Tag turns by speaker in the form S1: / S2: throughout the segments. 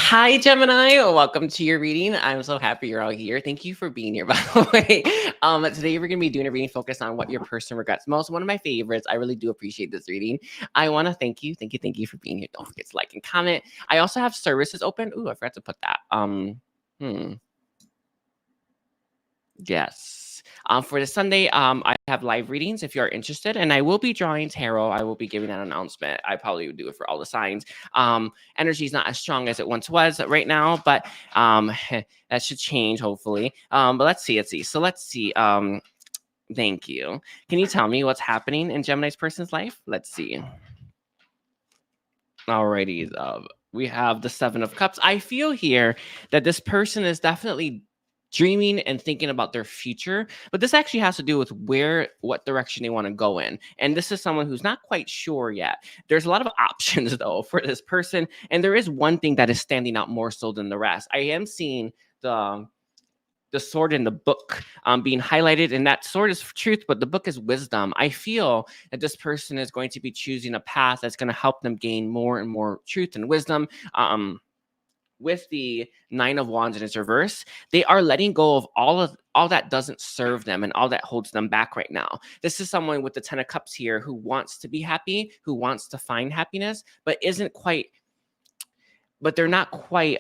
S1: Hi, Gemini. Welcome to your reading. I'm so happy you're all here. Thank you for being here, by the way. Today we're going to be doing a reading focused on what your person regrets most. One of my favorites. I really do appreciate this reading. I want to thank you for being here. Don't forget to like and comment. I also have services open. Ooh, I forgot to put that. Yes. For this Sunday, I have live readings if you're interested, and I will be drawing tarot. I will be giving that announcement. I probably would do it for all the signs. Energy is not as strong as it once was right now, but that should change hopefully. But let's see. So let's see. Thank you. Can you tell me what's happening in Gemini's person's life? Let's see. Alrighty. We have the Seven of Cups. I feel here that this person is definitely dreaming and thinking about their future, but this actually has to do with what direction they want to go in. And this is someone who's not quite sure yet. There's a lot of options though for this person, and there is one thing that is standing out more so than the rest. I am seeing the sword in the book being highlighted, and that sword is truth, but the book is wisdom. I feel that this person is going to be choosing a path that's going to help them gain more and more truth and wisdom. With the Nine of Wands in its reverse, they are letting go of all that doesn't serve them and all that holds them back right now. This is someone with the Ten of Cups here who wants to be happy, who wants to find happiness, but they're not quite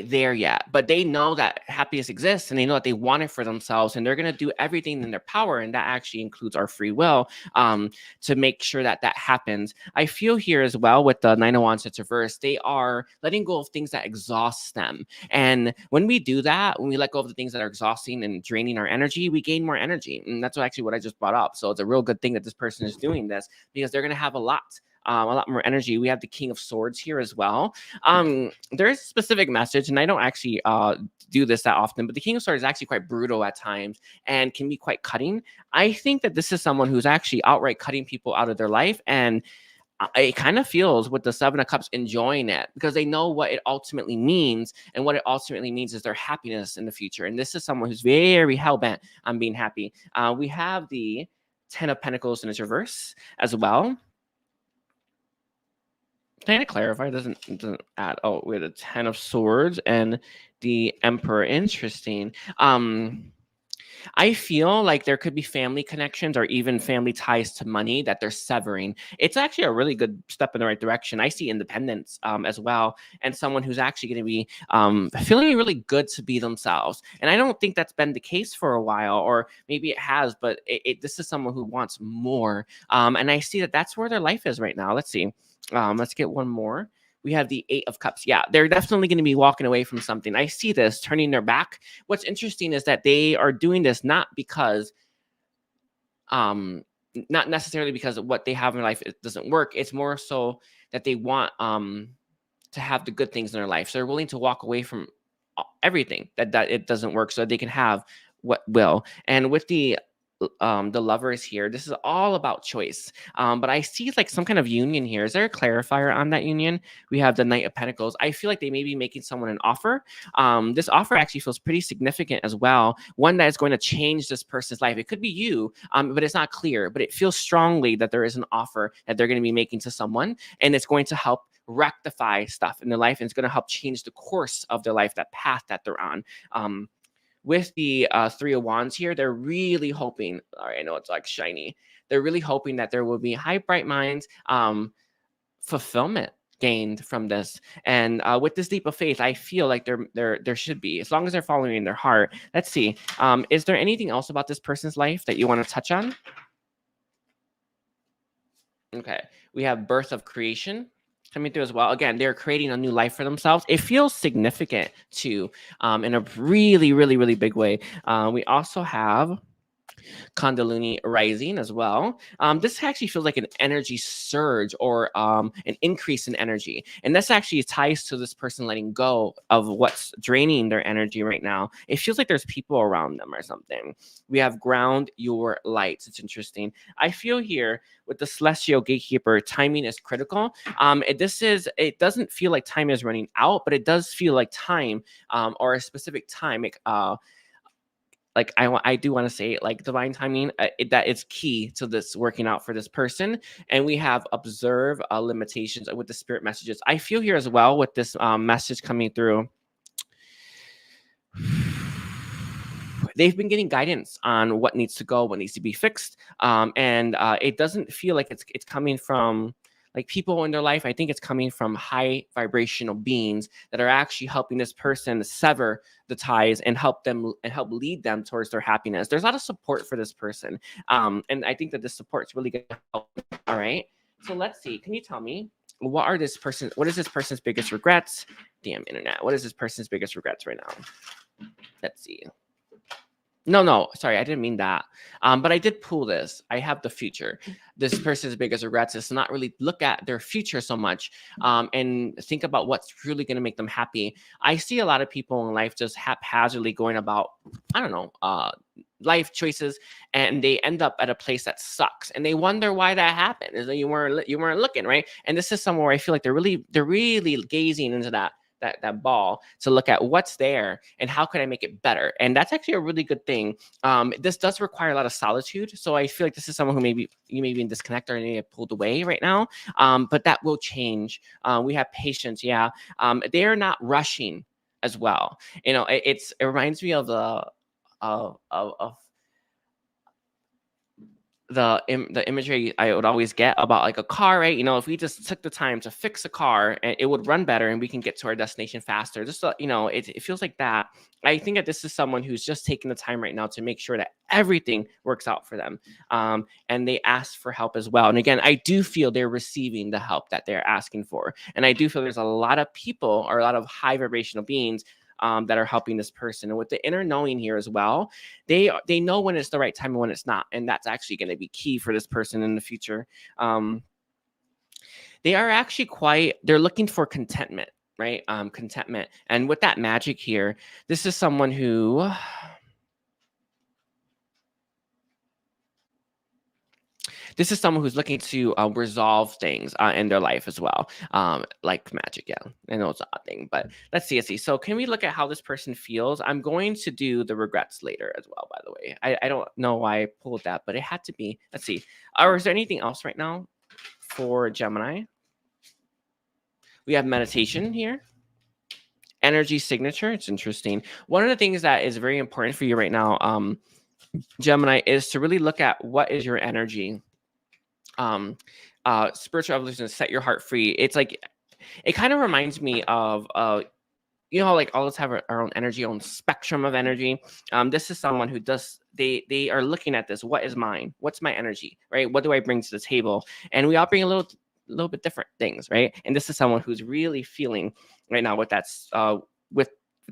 S1: there yet, but they know that happiness exists and they know that they want it for themselves, and they're going to do everything in their power, and that actually includes our free will, to make sure that happens. I feel here as well with the Nine of Wands it's reversed, they are letting go of things that exhaust them. And when we do that, when we let go of the things that are exhausting and draining our energy, we gain more energy. And that's actually what I just brought up. So it's a real good thing that this person is doing this, because they're going to have a lot more energy. We have the King of Swords here as well. There's a specific message, and I don't actually do this that often, but the King of Swords is actually quite brutal at times and can be quite cutting. I think that this is someone who's actually outright cutting people out of their life, and it kind of feels with the Seven of Cups enjoying it, because they know what it ultimately means, and what it ultimately means is their happiness in the future. And this is someone who's very hell-bent on being happy. We have the Ten of Pentacles in its reverse as well. Can I clarify? It doesn't add. Oh, we had a Ten of Swords and the Emperor. Interesting. I feel like there could be family connections or even family ties to money that they're severing. It's actually a really good step in the right direction. I see independence as well, and someone who's actually going to be feeling really good to be themselves. And I don't think that's been the case for a while, or maybe it has, but this is someone who wants more. And I see that that's where their life is right now. Let's see. Let's get one more. We have the Eight of Cups. Yeah, they're definitely going to be walking away from something. I see this, turning their back. What's interesting is that they are doing this not necessarily because of what they have in life it doesn't work. It's more so that they want to have the good things in their life. So they're willing to walk away from everything that it doesn't work, so that they can have what will. And with the Lovers here, this is all about choice, but I see like some kind of union here. Is there a clarifier on that union? We have the Knight of Pentacles. I feel like they may be making someone an offer. This offer actually feels pretty significant as well, one that is going to change this person's life. It could be you, but it's not clear, but it feels strongly that there is an offer that they're going to be making to someone, and it's going to help rectify stuff in their life, and it's going to help change the course of their life, that path that they're on. With the Three of Wands here, they're really hoping, all right, I know it's like shiny, they're really hoping that there will be high bright minds, fulfillment gained from this. And with this leap of faith, I feel like there should be, as long as they're following their heart. Let's see. Is there anything else about this person's life that you want to touch on? Okay, we have Birth of Creation coming through as well. Again, they're creating a new life for themselves. It feels significant too, in a really big way. We also have Kundalini rising as well. This actually feels like an energy surge, or an increase in energy. And this actually ties to this person letting go of what's draining their energy right now. It feels like there's people around them or something. We have Ground Your Lights. It's interesting. I feel here with the Celestial Gatekeeper, timing is critical. It doesn't feel like time is running out, but it does feel like time, or a specific time, like I do want to say like divine timing, that is key to this working out for this person. And we have observe limitations with the spirit messages. I feel here as well with this message coming through. They've been getting guidance on what needs to go, what needs to be fixed, and it doesn't feel like it's coming from like people in their life. I think it's coming from high vibrational beings that are actually helping this person sever the ties and help lead them towards their happiness. There's a lot of support for this person, and I think that this support is really going to help. All right, so let's see. Can you tell me what is this person's biggest regrets? Damn internet. What is this person's biggest regrets right now? Let's see. No, sorry, I didn't mean that. But I did pull this. I have the future. This person's biggest regrets is to not really look at their future so much, and think about what's really going to make them happy. I see a lot of people in life just haphazardly going about, I don't know, life choices, and they end up at a place that sucks, and they wonder why that happened. Is that you weren't looking right? And this is somewhere I feel like they're really gazing into that ball to look at what's there and how could I make it better. And that's actually a really good thing. This does require a lot of solitude. So I feel like this is someone who maybe you may be in disconnect or maybe pulled away right now. But that will change. We have patience. Yeah. They are not rushing as well. You know, it reminds me of the imagery I would always get about like a car, right? You know, if we just took the time to fix a car, and it would run better and we can get to our destination faster. Just you know, it feels like that. I think that this is someone who's just taking the time right now to make sure that everything works out for them, and they ask for help as well. And again, I do feel they're receiving the help that they're asking for, and I do feel there's a lot of people or a lot of high vibrational beings that are helping this person. And with the inner knowing here as well, they know when it's the right time and when it's not, and that's actually going to be key for this person in the future. They are actually they're looking for contentment, right? Contentment. And with that magic here, this is someone who who's looking to resolve things in their life as well, like magic. Yeah, I know it's an odd thing, but let's see. So can we look at how this person feels? I'm going to do the regrets later as well, by the way. I don't know why I pulled that, but it had to be. Let's see. Or is there anything else right now for Gemini? We have meditation here. Energy signature. It's interesting. One of the things that is very important for you right now, Gemini, is to really look at what is your energy. Spiritual evolution, set your heart free. It's like, it kind of reminds me of you know how like all of us have our own energy, own spectrum of energy. This is someone who does, they are looking at this. What is mine? What's my energy, right? What do I bring to the table? And we all bring a little bit different things, right? And this is someone who's really feeling right now what that's with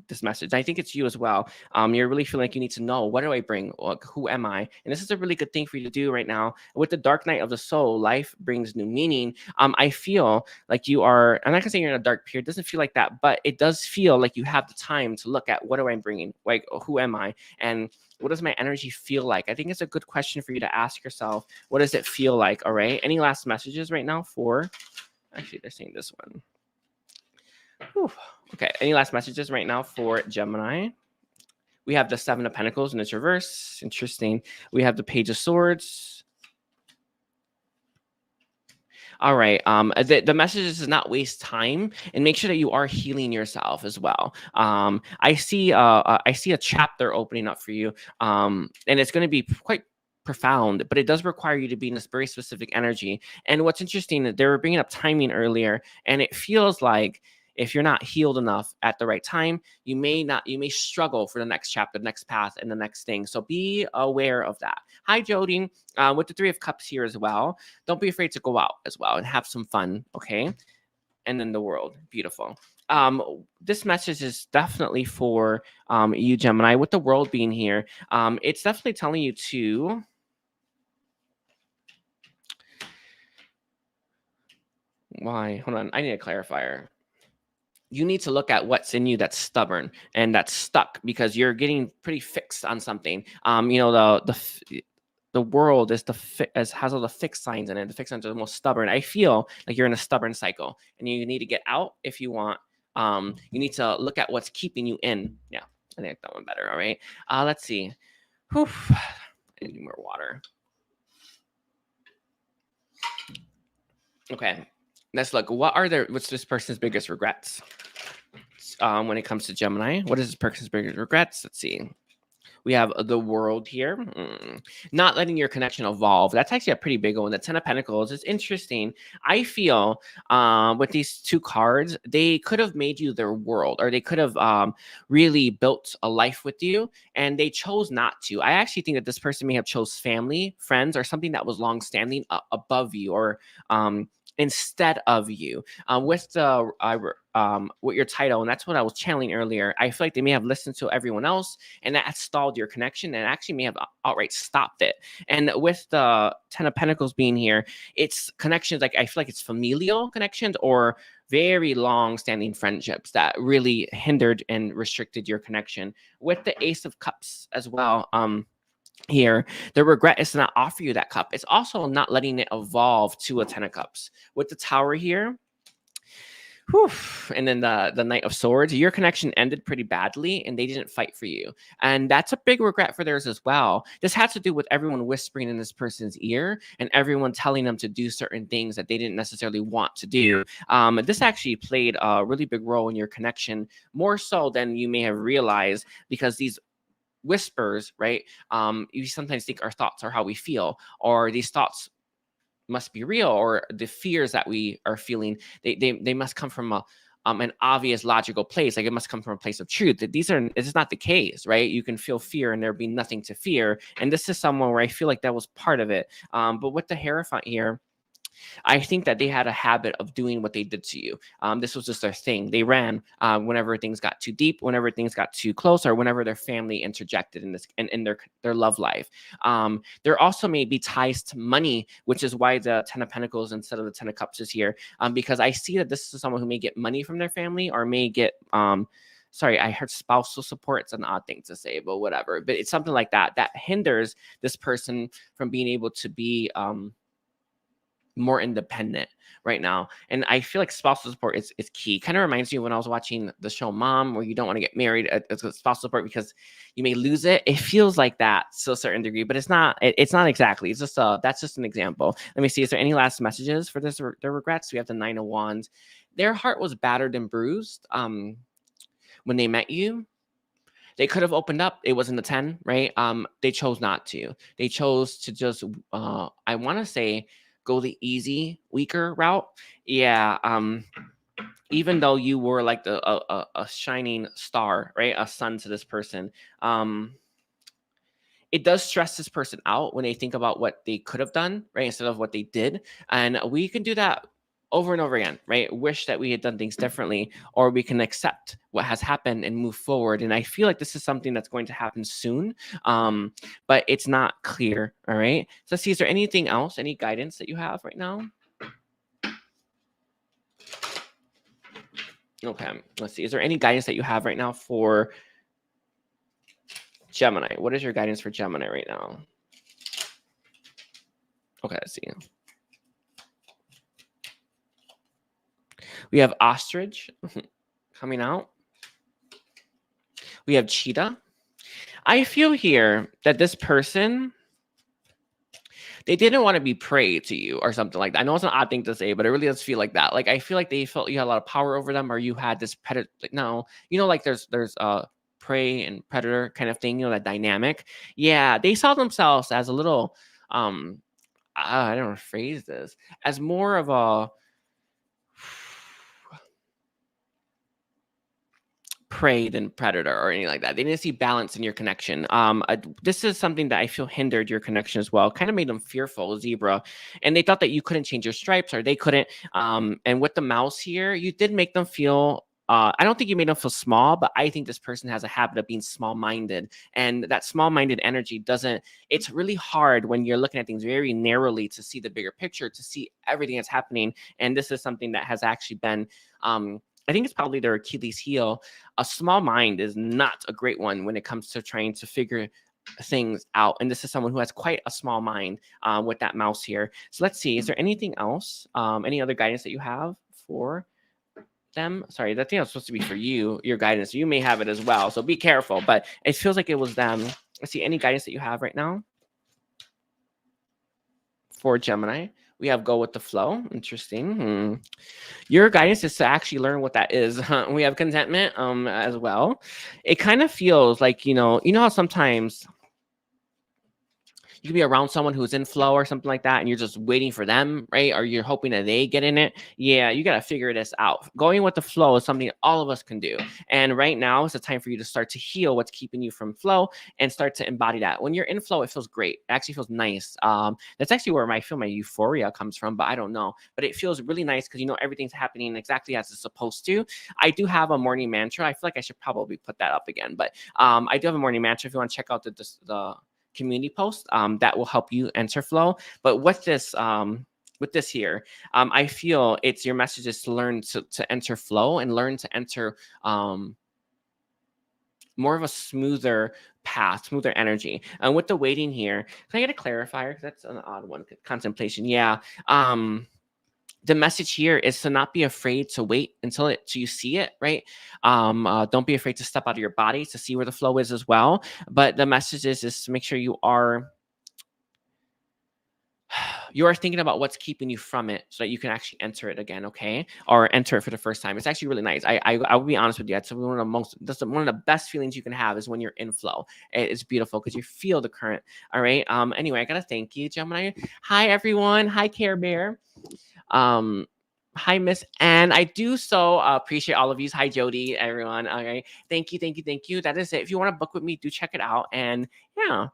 S1: this message. I think it's you as well. You're really feeling like you need to know, what do I bring? Who am I? And this is a really good thing for you to do right now. With the dark night of the soul, life brings new meaning. I feel like you are, I'm not gonna say you're in a dark period. It doesn't feel like that, but it does feel like you have the time to look at, what do I bringing? Like, who am I? And what does my energy feel like? I think it's a good question for you to ask yourself. What does it feel like? All right. Any last messages right now for, actually, they're saying this one. Whew. Okay, any last messages right now for Gemini? We have the Seven of Pentacles in its reverse. Interesting. We have the Page of Swords. All right. The message is to not waste time and make sure that you are healing yourself as well. I see a chapter opening up for you, and it's going to be quite profound, but it does require you to be in this very specific energy. And what's interesting, that they were bringing up timing earlier, and it feels like if you're not healed enough at the right time, you may struggle for the next chapter, the next path, and the next thing. So be aware of that. Hi, Jody. With the Three of Cups here as well, don't be afraid to go out as well and have some fun, okay? And then the world, beautiful. This message is definitely for you, Gemini. With the world being here, it's definitely telling you to... Why? Hold on. I need a clarifier. You need to look at what's in you that's stubborn and that's stuck, because you're getting pretty fixed on something. You know, the world is has all the fixed signs in it. The fixed signs are the most stubborn. I feel like you're in a stubborn cycle, and you need to get out if you want. You need to look at what's keeping you in. Yeah, I think that one better. All right. Let's see. Whew. I need more water. Okay, let's look. What's this person's biggest regrets? When it comes to Gemini, what is this person's biggest regrets? Let's see. We have the world here. Not letting your connection evolve. That's actually a pretty big one. The Ten of Pentacles is interesting. I feel with these two cards, they could have made you their world, or they could have really built a life with you, and they chose not to. I actually think that this person may have chose family, friends, or something that was long-standing above you, or instead of you. With your title, and that's what I was channeling earlier. I feel like they may have listened to everyone else, and that stalled your connection, and actually may have outright stopped it. And with the Ten of Pentacles being here, it's connections, like I feel like it's familial connections or very long-standing friendships that really hindered and restricted your connection. With the Ace of Cups as well, here, the regret is to not offer you that cup. It's also not letting it evolve to a Ten of Cups. With the Tower here, whew, and then the Knight of Swords, your connection ended pretty badly, and they didn't fight for you. And that's a big regret for theirs as well. This has to do with everyone whispering in this person's ear and everyone telling them to do certain things that they didn't necessarily want to do. This actually played a really big role in your connection, more so than you may have realized, because these whispers, right? You sometimes think our thoughts are how we feel, or these thoughts must be real, or the fears that we are feeling, they must come from an obvious logical place. Like it must come from a place of truth. That it's not the case, right? You can feel fear and there be nothing to fear. And this is someone where I feel like that was part of it. But with the Hierophant here, I think that they had a habit of doing what they did to you. This was just their thing. They ran whenever things got too deep, whenever things got too close, or whenever their family interjected in their love life. There also may be ties to money, which is why the Ten of Pentacles instead of the Ten of Cups is here. Because I see that this is someone who may get money from their family, or may get sorry, I heard spousal support. It's an odd thing to say, but whatever. But it's something like that hinders this person from being able to be more independent right now. And I feel like spousal support is key. Kind of reminds me when I was watching the show Mom, where you don't want to get married. It's spousal support because you may lose it. It feels like that to a certain degree, but it's not. It's not exactly. It's just that's just an example. Let me see. Is there any last messages for their regrets? We have the Nine of Wands. Their heart was battered and bruised when they met you. They could have opened up. It wasn't the 10, right? They chose not to. They chose to just I want to say go the easy, weaker route. Yeah. Even though you were like a shining star, right? A sun to this person. It does stress this person out when they think about what they could have done, right? Instead of what they did. And we can do that over and over again, right? Wish that we had done things differently, or we can accept what has happened and move forward. And I feel like this is something that's going to happen soon, but it's not clear. All right. So let's see, is there anything else, any guidance that you have right now? Okay, let's see. Is there any guidance that you have right now for Gemini? What is your guidance for Gemini right now? Okay, let's see. We have Ostrich coming out. We have Cheetah. I feel here that this person, they didn't want to be prey to you or something like that. I know it's an odd thing to say, but it really does feel like that. Like I feel like they felt you had a lot of power over them, or you had this predator. Like no, like there's prey and predator kind of thing. That dynamic. Yeah, they saw themselves as a little I don't know how to phrase this, as more of a prey than predator or anything like that. They didn't see balance in your connection. This is something that I feel hindered your connection as well. Kind of made them fearful, Zebra, and they thought that you couldn't change your stripes, or they couldn't. And with the mouse here, you did make them feel. I don't think you made them feel small, but I think this person has a habit of being small-minded, and that small-minded energy doesn't. It's really hard when you're looking at things very narrowly to see the bigger picture, to see everything that's happening. And this is something that has actually been. I think it's probably their Achilles heel. A small mind is not a great one when it comes to trying to figure things out. And this is someone who has quite a small mind with that mouse here. So let's see. Is there anything else? Any other guidance that you have for them? Sorry, that thing was supposed to be for you, your guidance. You may have it as well. So be careful. But it feels like it was them. Let's see, any guidance that you have right now for Gemini? We have go with the flow. Interesting. Your guidance is to actually learn what that is. We have contentment as well. It kind of feels like, you know how sometimes you could be around someone who's in flow or something like that, and you're just waiting for them, right? Or you're hoping that they get in it. Yeah, you got to figure this out. Going with the flow is something all of us can do. And right now is the time for you to start to heal what's keeping you from flow and start to embody that. When you're in flow, it feels great. It actually feels nice. That's actually where I feel my euphoria comes from, but I don't know. But it feels really nice because, everything's happening exactly as it's supposed to. I do have a morning mantra. I feel like I should probably put that up again. But I do have a morning mantra. If you want to check out the community post, that will help you enter flow. But with this here, I feel it's your message is to learn to enter flow and learn to enter more of a smoother path, smoother energy. And with the waiting here, can I get a clarifier? Because that's an odd one. Contemplation. Yeah. The message here is to not be afraid to wait until you see it, right? Don't be afraid to step out of your body to see where the flow is as well. But the message is to make sure you are thinking about what's keeping you from it so that you can actually enter it again, okay? Or enter it for the first time. It's actually really nice. I will be honest with you. That's one of the best feelings you can have is when you're in flow. It's beautiful because you feel the current. All right. Anyway, I gotta thank you, Gemini. Hi everyone. Hi Care Bear. Hi Miss Anne. I do so appreciate all of you. Hi Jody, everyone. Okay, thank you. That is it. If you want to book with me, do check it out. And yeah,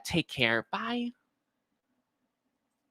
S1: take care. Bye.